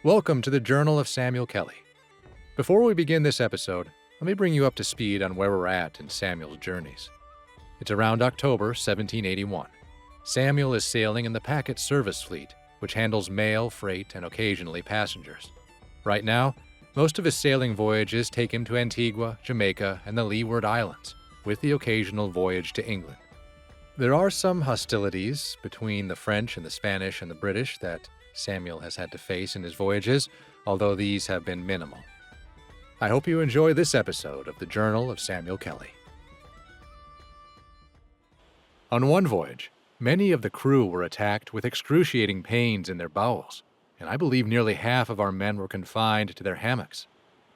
Welcome to the Journal of Samuel Kelly. Before we begin this episode, let me bring you up to speed on where we're at in Samuel's journeys. It's around October 1781. Samuel is sailing in the packet service fleet, which handles mail, freight, and occasionally passengers. Right now, most of his sailing voyages take him to Antigua, Jamaica, and the Leeward Islands, with the occasional voyage to England. There are some hostilities between the French and the Spanish and the British that Samuel has had to face in his voyages, although these have been minimal. I hope you enjoy this episode of the Journal of Samuel Kelly. On one voyage, many of the crew were attacked with excruciating pains in their bowels, and I believe nearly half of our men were confined to their hammocks.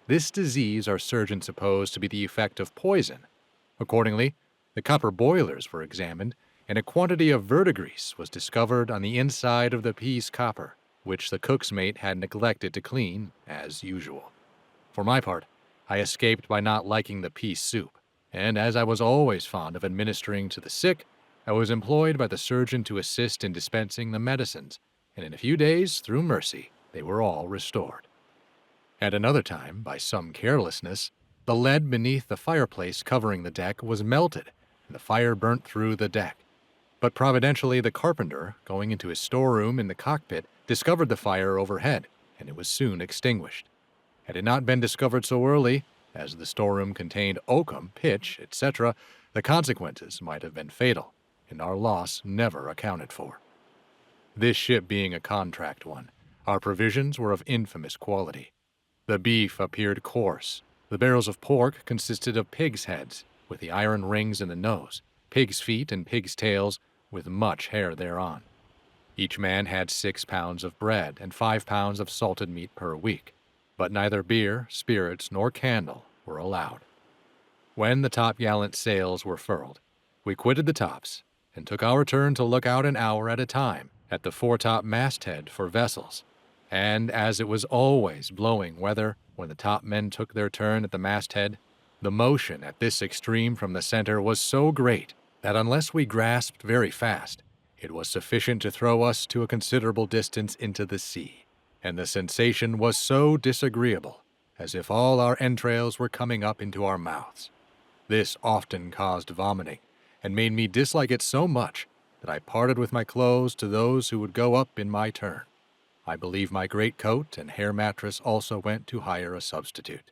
This disease our surgeons supposed to be the effect of poison. Accordingly, the copper boilers were examined, and a quantity of verdigris was discovered on the inside of the piece copper, which the cook's mate had neglected to clean, as usual. For my part, I escaped by not liking the pease soup, and as I was always fond of administering to the sick, I was employed by the surgeon to assist in dispensing the medicines, and in a few days, through mercy, they were all restored. At another time, by some carelessness, the lead beneath the fireplace covering the deck was melted, and the fire burnt through the deck. But providentially, the carpenter, going into his storeroom in the cockpit, discovered the fire overhead, and it was soon extinguished. Had it not been discovered so early, as the storeroom contained oakum, pitch, etc., the consequences might have been fatal, and our loss never accounted for. This ship being a contract one, our provisions were of infamous quality. The beef appeared coarse. The barrels of pork consisted of pigs' heads, with the iron rings in the nose, pigs' feet and pigs' tails, with much hair thereon. Each man had 6 pounds of bread and 5 pounds of salted meat per week, but neither beer, spirits, nor candle were allowed. When the topgallant sails were furled, we quitted the tops and took our turn to look out an hour at a time at the foretop masthead for vessels, and as it was always blowing weather when the topmen took their turn at the masthead, the motion at this extreme from the center was so great that unless we grasped very fast, it was sufficient to throw us to a considerable distance into the sea, and the sensation was so disagreeable, as if all our entrails were coming up into our mouths. This often caused vomiting, and made me dislike it so much that I parted with my clothes to those who would go up in my turn. I believe my greatcoat and hair mattress also went to hire a substitute.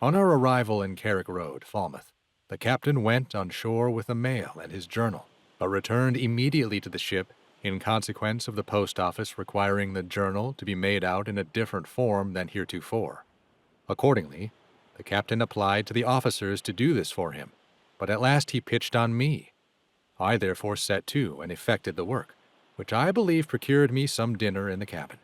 On our arrival in Carrick Road, Falmouth, the captain went on shore with the mail and his journal, but returned immediately to the ship in consequence of the post office requiring the journal to be made out in a different form than heretofore. Accordingly, the captain applied to the officers to do this for him, but at last he pitched on me. I therefore set to and effected the work, which I believe procured me some dinner in the cabin.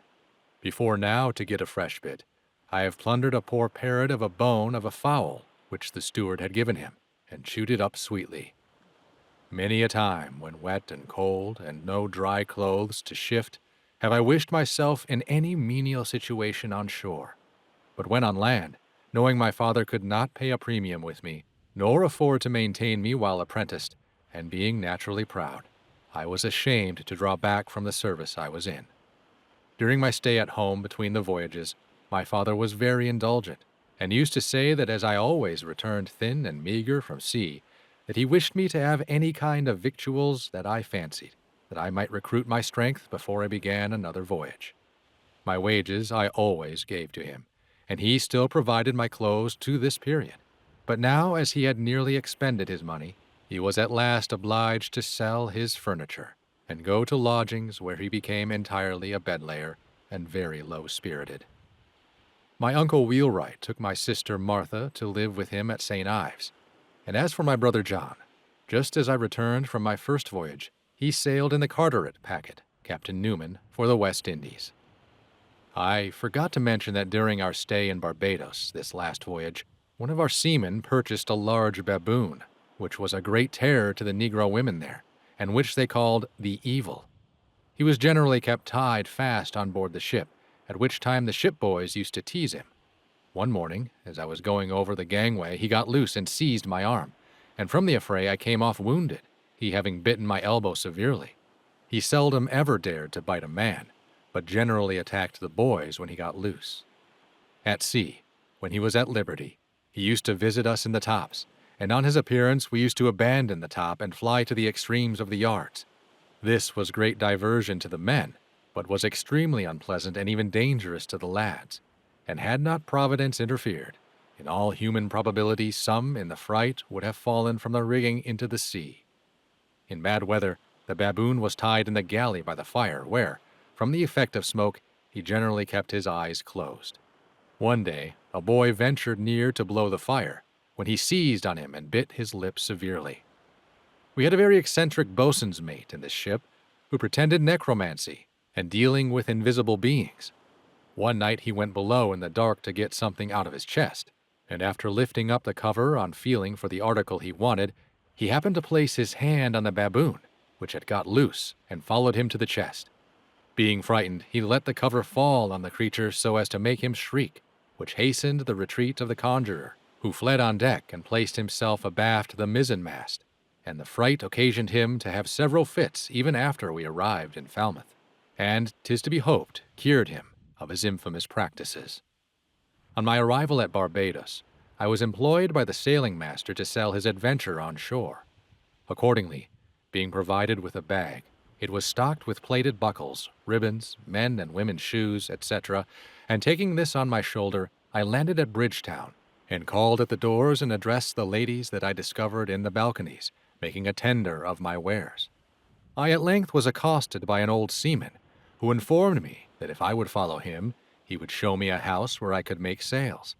Before now, to get a fresh bit, I have plundered a poor parrot of a bone of a fowl which the steward had given him, and chewed it up sweetly. Many a time, when wet and cold, and no dry clothes to shift, have I wished myself in any menial situation on shore. But when on land, knowing my father could not pay a premium with me, nor afford to maintain me while apprenticed, and being naturally proud, I was ashamed to draw back from the service I was in. During my stay at home between the voyages, my father was very indulgent, and used to say that as I always returned thin and meager from sea, that he wished me to have any kind of victuals that I fancied, that I might recruit my strength before I began another voyage. My wages I always gave to him, and he still provided my clothes to this period. But now, as he had nearly expended his money, he was at last obliged to sell his furniture, and go to lodgings where he became entirely a bedlayer and very low-spirited. My uncle Wheelwright took my sister Martha to live with him at St. Ives, and as for my brother John, just as I returned from my first voyage, he sailed in the Carteret packet, Captain Newman, for the West Indies. I forgot to mention that during our stay in Barbados, this last voyage, one of our seamen purchased a large baboon, which was a great terror to the Negro women there, and which they called the Evil. He was generally kept tied fast on board the ship, at which time the ship boys used to tease him. One morning, as I was going over the gangway, he got loose and seized my arm, and from the affray I came off wounded, he having bitten my elbow severely. He seldom ever dared to bite a man, but generally attacked the boys when he got loose. At sea, when he was at liberty, he used to visit us in the tops, and on his appearance we used to abandon the top and fly to the extremes of the yards. This was great diversion to the men, but was extremely unpleasant and even dangerous to the lads, and had not Providence interfered, in all human probability some in the fright would have fallen from the rigging into the sea. In bad weather, the baboon was tied in the galley by the fire, where, from the effect of smoke, he generally kept his eyes closed. One day, a boy ventured near to blow the fire, when he seized on him and bit his lip severely. We had a very eccentric boatswain's mate in this ship, who pretended necromancy and dealing with invisible beings. One night he went below in the dark to get something out of his chest, and after lifting up the cover on feeling for the article he wanted, he happened to place his hand on the baboon, which had got loose, and followed him to the chest. Being frightened, he let the cover fall on the creature so as to make him shriek, which hastened the retreat of the conjurer, who fled on deck and placed himself abaft the mizzenmast, and the fright occasioned him to have several fits even after we arrived in Falmouth, and, 'tis to be hoped, cured him of his infamous practices. On my arrival at Barbados, I was employed by the sailing master to sell his adventure on shore. Accordingly, being provided with a bag, it was stocked with plated buckles, ribbons, men and women's shoes, etc., and taking this on my shoulder, I landed at Bridgetown, and called at the doors and addressed the ladies that I discovered in the balconies, making a tender of my wares. I at length was accosted by an old seaman, who informed me that if I would follow him, he would show me a house where I could make sales.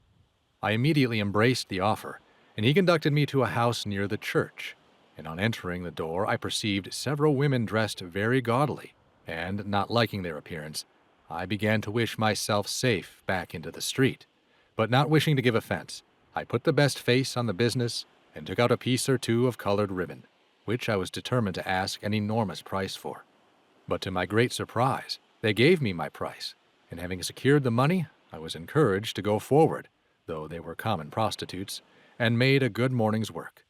I immediately embraced the offer, and he conducted me to a house near the church, and on entering the door I perceived several women dressed very gaudily, and, not liking their appearance, I began to wish myself safe back into the street. But not wishing to give offense, I put the best face on the business and took out a piece or two of colored ribbon, which I was determined to ask an enormous price for. But to my great surprise, they gave me my price, and having secured the money, I was encouraged to go forward, though they were common prostitutes, and made a good morning's work.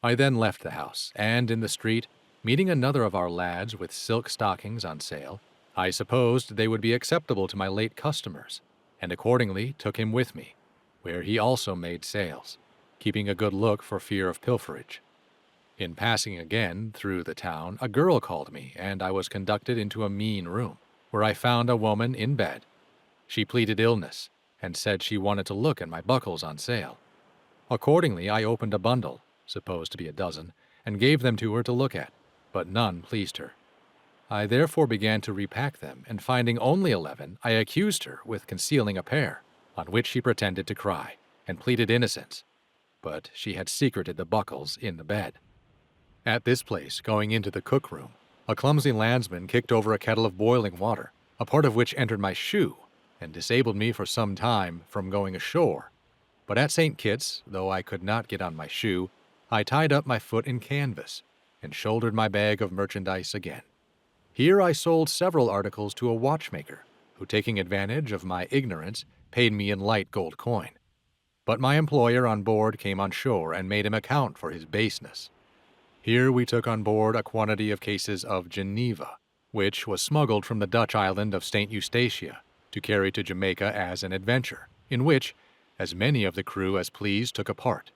I then left the house, and in the street, meeting another of our lads with silk stockings on sale, I supposed they would be acceptable to my late customers, and accordingly took him with me, where he also made sales, keeping a good look for fear of pilferage. In passing again through the town, a girl called me, and I was conducted into a mean room, where I found a woman in bed. She pleaded illness, and said she wanted to look at my buckles on sale. Accordingly, I opened a bundle, supposed to be a dozen, and gave them to her to look at, but none pleased her. I therefore began to repack them, and finding only 11, I accused her with concealing a pair, on which she pretended to cry, and pleaded innocence, but she had secreted the buckles in the bed. At this place, going into the cook-room, a clumsy landsman kicked over a kettle of boiling water, a part of which entered my shoe, and disabled me for some time from going ashore. But at St. Kitts, though I could not get on my shoe, I tied up my foot in canvas, and shouldered my bag of merchandise again. Here I sold several articles to a watchmaker, who, taking advantage of my ignorance, paid me in light gold coin. But my employer on board came on shore and made him account for his baseness. Here we took on board a quantity of cases of Geneva, which was smuggled from the Dutch island of St. Eustatia, to carry to Jamaica as an adventure, in which as many of the crew as pleased took a part.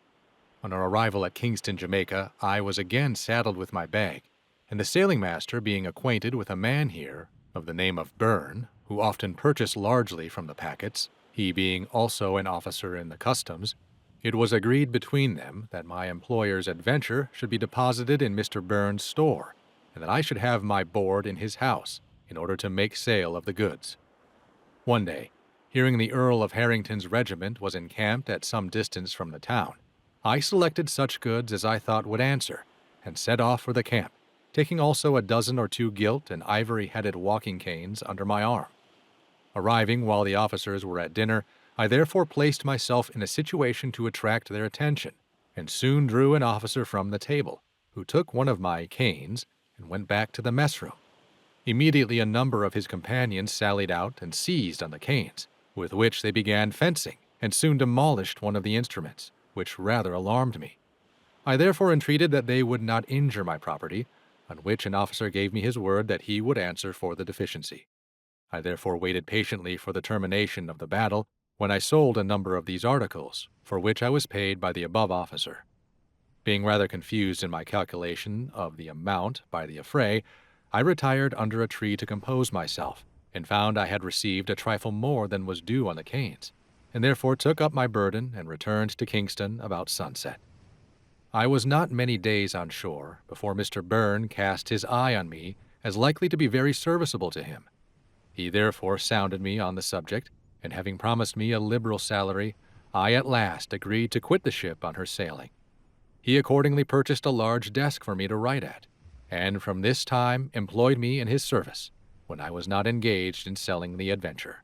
On our arrival at Kingston, Jamaica, I was again saddled with my bag, and the sailing master being acquainted with a man here of the name of Byrne, who often purchased largely from the packets, he being also an officer in the customs, it was agreed between them that my employer's adventure should be deposited in Mr. Byrne's store, and that I should have my board in his house in order to make sale of the goods. One day, hearing the Earl of Harrington's regiment was encamped at some distance from the town, I selected such goods as I thought would answer, and set off for the camp, taking also a dozen or two gilt and ivory-headed walking canes under my arm. Arriving while the officers were at dinner, I therefore placed myself in a situation to attract their attention, and soon drew an officer from the table, who took one of my canes and went back to the mess room. Immediately a number of his companions sallied out and seized on the canes, with which they began fencing, and soon demolished one of the instruments, which rather alarmed me. I therefore entreated that they would not injure my property, on which an officer gave me his word that he would answer for the deficiency. I therefore waited patiently for the termination of the battle, when I sold a number of these articles, for which I was paid by the above officer. Being rather confused in my calculation of the amount by the affray, I retired under a tree to compose myself, and found I had received a trifle more than was due on the canes, and therefore took up my burden and returned to Kingston about sunset. I was not many days on shore before Mr. Byrne cast his eye on me as likely to be very serviceable to him. He therefore sounded me on the subject, and having promised me a liberal salary, I at last agreed to quit the ship on her sailing. He accordingly purchased a large desk for me to write at, and from this time employed me in his service, when I was not engaged in selling the Adventure.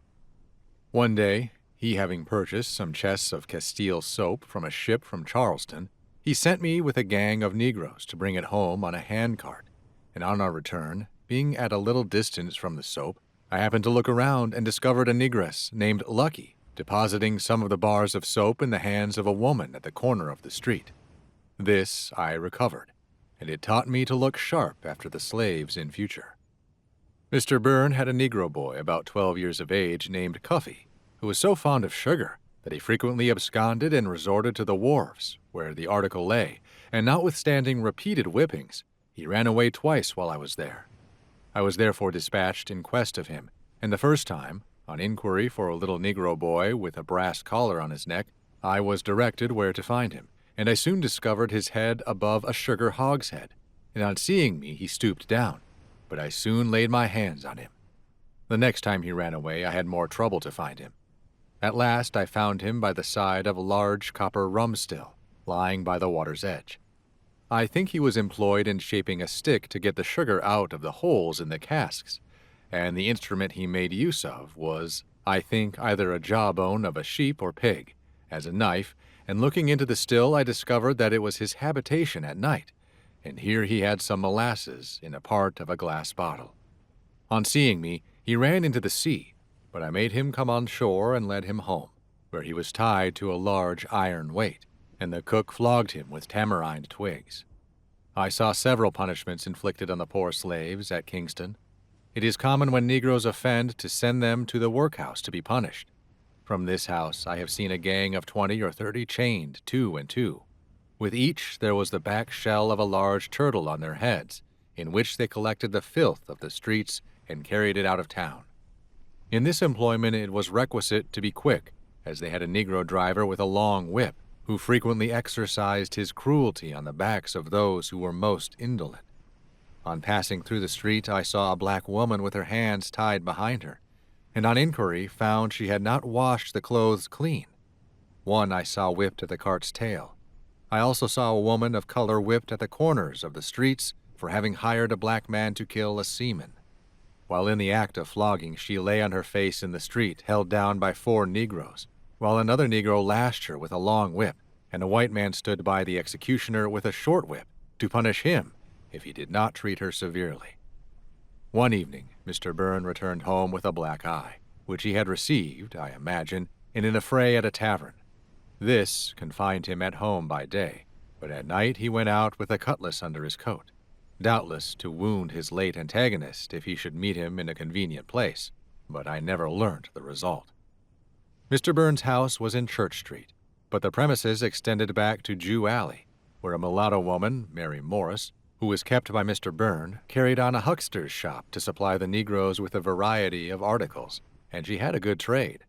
One day, he having purchased some chests of Castile soap from a ship from Charleston, he sent me with a gang of negroes to bring it home on a handcart, and on our return, being at a little distance from the soap, I happened to look around and discovered a negress named Lucky depositing some of the bars of soap in the hands of a woman at the corner of the street. This I recovered, and it taught me to look sharp after the slaves in future. Mr. Byrne had a Negro boy about 12 years of age named Cuffy, who was so fond of sugar that he frequently absconded and resorted to the wharves, where the article lay, and notwithstanding repeated whippings, he ran away twice while I was there. I was therefore dispatched in quest of him, and the first time, on inquiry for a little Negro boy with a brass collar on his neck, I was directed where to find him, and I soon discovered his head above a sugar hogshead, and on seeing me he stooped down, but I soon laid my hands on him. The next time he ran away I had more trouble to find him. At last I found him by the side of a large copper rum still, lying by the water's edge. I think he was employed in shaping a stick to get the sugar out of the holes in the casks, and the instrument he made use of was, I think, either a jawbone of a sheep or pig, as a knife, and looking into the still I discovered that it was his habitation at night, and here he had some molasses in a part of a glass bottle. On seeing me, he ran into the sea, but I made him come on shore and led him home, where he was tied to a large iron weight, and the cook flogged him with tamarind twigs. I saw several punishments inflicted on the poor slaves at Kingston. It is common when Negroes offend to send them to the workhouse to be punished. From this house I have seen a gang of 20 or 30 chained 2 and 2. With each there was the back shell of a large turtle on their heads, in which they collected the filth of the streets and carried it out of town. In this employment it was requisite to be quick, as they had a Negro driver with a long whip, who frequently exercised his cruelty on the backs of those who were most indolent. On passing through the street I saw a black woman with her hands tied behind her, and on inquiry found she had not washed the clothes clean. One I saw whipped at the cart's tail. I also saw a woman of color whipped at the corners of the streets for having hired a black man to kill a seaman. While in the act of flogging, she lay on her face in the street, held down by 4 Negroes, while another Negro lashed her with a long whip, and a white man stood by the executioner with a short whip to punish him if he did not treat her severely. One evening, Mr. Byrne returned home with a black eye, which he had received, I imagine, in an affray at a tavern. This confined him at home by day, but at night he went out with a cutlass under his coat, doubtless to wound his late antagonist if he should meet him in a convenient place, but I never learnt the result. Mr. Byrne's house was in Church Street, but the premises extended back to Jew Alley, where a mulatto woman, Mary Morris, who was kept by Mr. Byrne, carried on a huckster's shop to supply the Negroes with a variety of articles, and she had a good trade.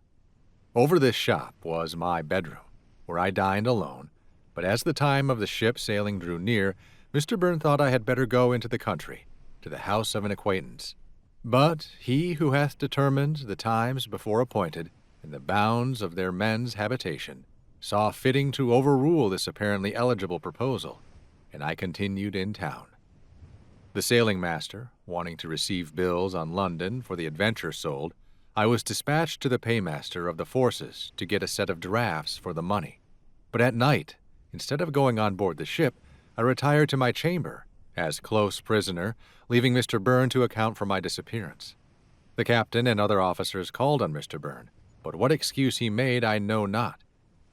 Over this shop was my bedroom, where I dined alone, but as the time of the ship sailing drew near, Mr. Byrne thought I had better go into the country, to the house of an acquaintance. But he who hath determined the times before appointed, and the bounds of their men's habitation, saw fitting to overrule this apparently eligible proposal, and I continued in town. The sailing master, wanting to receive bills on London for the Adventure sold, I was dispatched to the paymaster of the forces to get a set of drafts for the money. But at night, instead of going on board the ship, I retired to my chamber, as close prisoner, leaving Mr. Byrne to account for my disappearance. The captain and other officers called on Mr. Byrne, but what excuse he made I know not,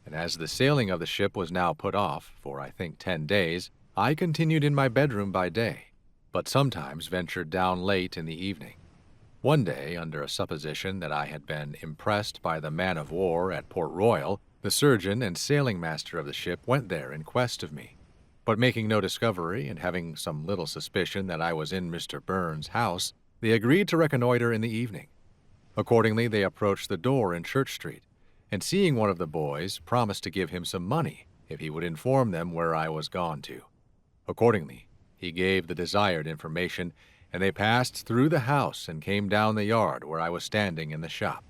and as the sailing of the ship was now put off for, I think, 10 days, I continued in my bedroom by day, but sometimes ventured down late in the evening. One day, under a supposition that I had been impressed by the man-of-war at Port Royal, the surgeon and sailing master of the ship went there in quest of me. But making no discovery and having some little suspicion that I was in Mr. Byrne's house, they agreed to reconnoiter in the evening. Accordingly, they approached the door in Church Street, and seeing one of the boys, promised to give him some money if he would inform them where I was gone to. Accordingly, he gave the desired information, and they passed through the house and came down the yard where I was standing in the shop.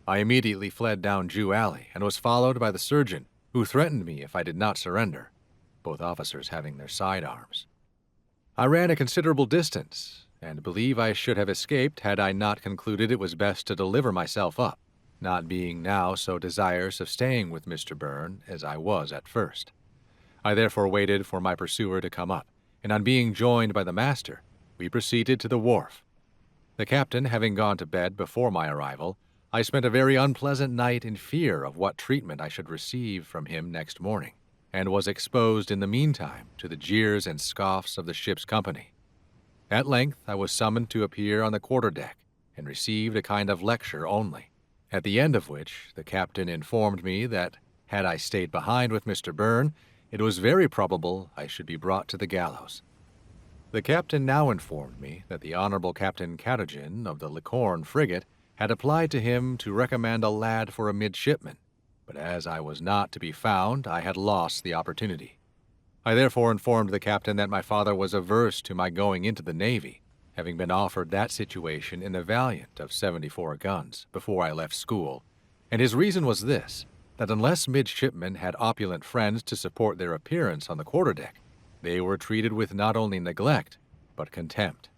I immediately fled down Jew Alley and was followed by the surgeon, who threatened me if I did not surrender, both officers having their sidearms. I ran a considerable distance, and believe I should have escaped had I not concluded it was best to deliver myself up, not being now so desirous of staying with Mr. Byrne as I was at first. I therefore waited for my pursuer to come up, and on being joined by the master, we proceeded to the wharf. The captain having gone to bed before my arrival, I spent a very unpleasant night in fear of what treatment I should receive from him next morning, and was exposed in the meantime to the jeers and scoffs of the ship's company. At length I was summoned to appear on the quarter-deck, and received a kind of lecture only, at the end of which the captain informed me that, had I stayed behind with Mr. Byrne, it was very probable I should be brought to the gallows. The captain now informed me that the Honorable Captain Cadogan of the Licorne frigate had applied to him to recommend a lad for a midshipman, but as I was not to be found, I had lost the opportunity. I therefore informed the captain that my father was averse to my going into the Navy, having been offered that situation in the Valiant of 74 guns before I left school, and his reason was this, that unless midshipmen had opulent friends to support their appearance on the quarterdeck, they were treated with not only neglect, but contempt.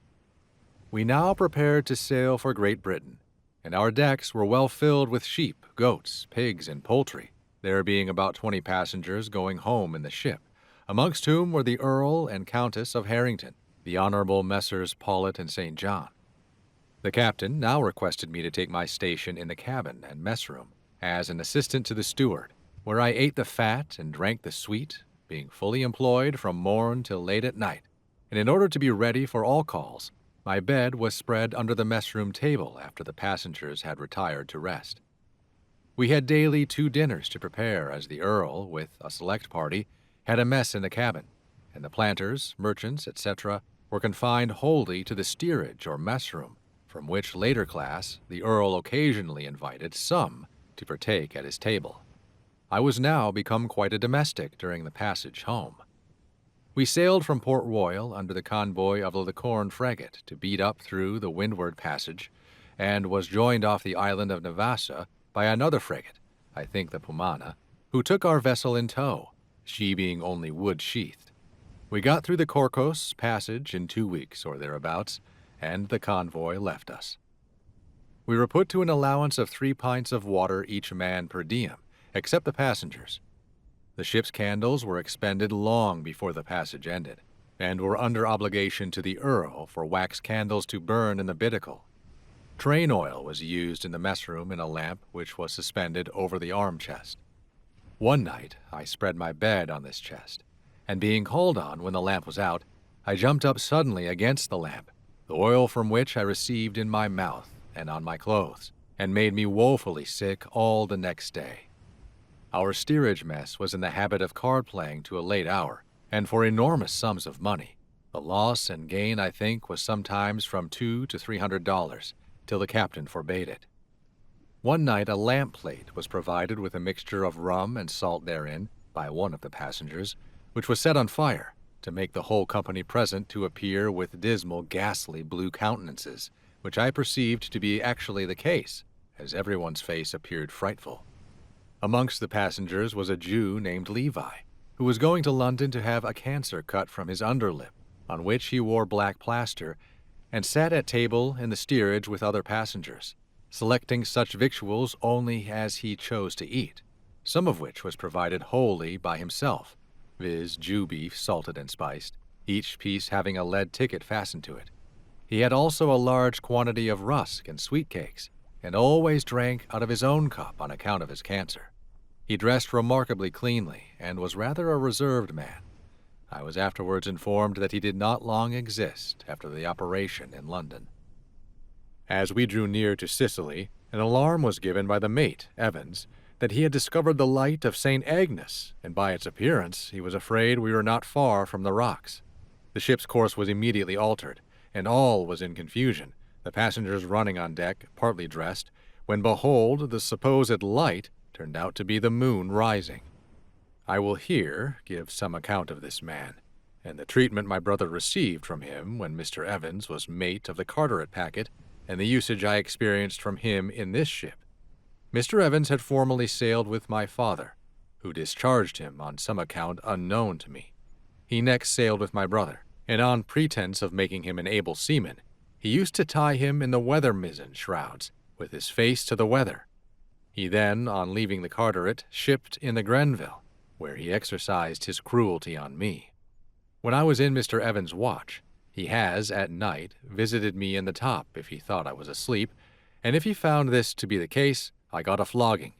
We now prepared to sail for Great Britain, and our decks were well filled with sheep, goats, pigs, and poultry, there being about 20 passengers going home in the ship, amongst whom were the Earl and Countess of Harrington, the Honorable Messrs. Paulet and St. John. The captain now requested me to take my station in the cabin and mess room, as an assistant to the steward, where I ate the fat and drank the sweet, being fully employed from morn till late at night, and in order to be ready for all calls, my bed was spread under the mess-room table after the passengers had retired to rest. We had daily 2 dinners to prepare, as the Earl, with a select party, had a mess in the cabin, and the planters, merchants, etc., were confined wholly to the steerage or mess-room, from which later class the Earl occasionally invited some to partake at his table. I was now become quite a domestic during the passage home. We sailed from Port Royal under the convoy of the Licorne frigate to beat up through the Windward Passage, and was joined off the island of Navassa by another frigate, I think the Pumana, who took our vessel in tow, she being only wood-sheathed. We got through the Corcos Passage in 2 weeks or thereabouts, and the convoy left us. We were put to an allowance of 3 pints of water each man per diem, except the passengers. The ship's candles were expended long before the passage ended, and were under obligation to the Earl for wax candles to burn in the binnacle. Train oil was used in the mess-room in a lamp which was suspended over the arm-chest. One night I spread my bed on this chest, and being called on when the lamp was out, I jumped up suddenly against the lamp, the oil from which I received in my mouth and on my clothes, and made me woefully sick all the next day. Our steerage mess was in the habit of card-playing to a late hour, and for enormous sums of money. The loss and gain, I think, was sometimes from $200 to $300, till the captain forbade it. One night a lamp plate was provided with a mixture of rum and salt therein, by one of the passengers, which was set on fire, to make the whole company present to appear with dismal, ghastly blue countenances, which I perceived to be actually the case, as everyone's face appeared frightful. Amongst the passengers was a Jew named Levi, who was going to London to have a cancer cut from his underlip, on which he wore black plaster, and sat at table in the steerage with other passengers, selecting such victuals only as he chose to eat, some of which was provided wholly by himself, viz. Jew beef salted and spiced, each piece having a lead ticket fastened to it. He had also a large quantity of rusk and sweet cakes, and always drank out of his own cup on account of his cancer. He dressed remarkably cleanly, and was rather a reserved man. I was afterwards informed that he did not long exist after the operation in London. As we drew near to Sicily, an alarm was given by the mate, Evans, that he had discovered the light of St. Agnes, and by its appearance he was afraid we were not far from the rocks. The ship's course was immediately altered, and all was in confusion, the passengers running on deck, partly dressed, when behold, the supposed light turned out to be the moon rising. I will here give some account of this man, and the treatment my brother received from him when Mr. Evans was mate of the Carteret packet, and the usage I experienced from him in this ship. Mr. Evans had formerly sailed with my father, who discharged him on some account unknown to me. He next sailed with my brother, and on pretense of making him an able seaman, he used to tie him in the weather mizzen shrouds, with his face to the weather. He then, on leaving the Carteret, shipped in the Grenville, where he exercised his cruelty on me. When I was in Mr. Evans' watch, he has, at night, visited me in the top if he thought I was asleep, and if he found this to be the case, I got a flogging.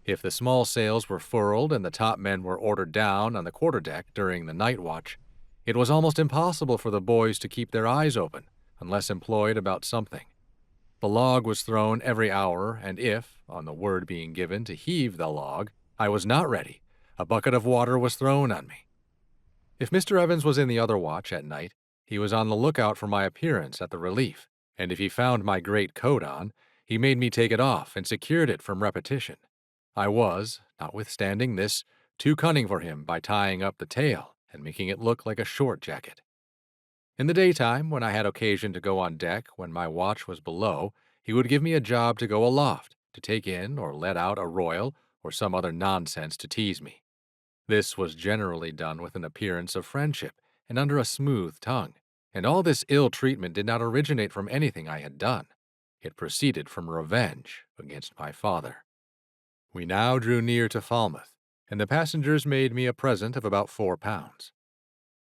If the small sails were furled and the top men were ordered down on the quarterdeck during the night watch, it was almost impossible for the boys to keep their eyes open unless employed about something. The log was thrown every hour, and if, on the word being given to heave the log, I was not ready, a bucket of water was thrown on me. If Mr. Evans was in the other watch at night, he was on the lookout for my appearance at the relief, and if he found my great coat on, he made me take it off and secured it from repetition. I was, notwithstanding this, too cunning for him by tying up the tail and making it look like a short jacket. In the daytime, when I had occasion to go on deck when my watch was below, he would give me a job to go aloft, to take in or let out a royal or some other nonsense to tease me. This was generally done with an appearance of friendship and under a smooth tongue, and all this ill treatment did not originate from anything I had done. It proceeded from revenge against my father. We now drew near to Falmouth, and the passengers made me a present of about £4.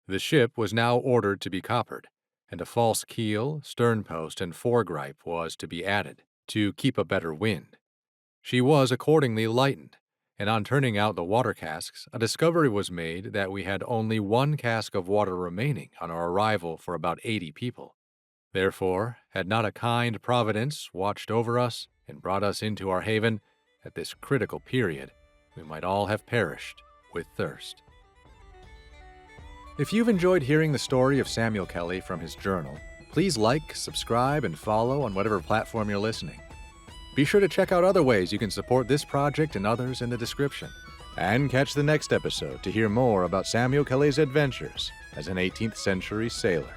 The ship was now ordered to be coppered, and a false keel, sternpost, and foregripe was to be added, to keep a better wind. She was accordingly lightened, and on turning out the water casks, a discovery was made that we had only 1 cask of water remaining on our arrival for about 80 people. Therefore, had not a kind Providence watched over us and brought us into our haven, at this critical period, we might all have perished with thirst. If you've enjoyed hearing the story of Samuel Kelly from his journal, please like, subscribe, and follow on whatever platform you're listening. Be sure to check out other ways you can support this project and others in the description. And catch the next episode to hear more about Samuel Kelly's adventures as an 18th century sailor.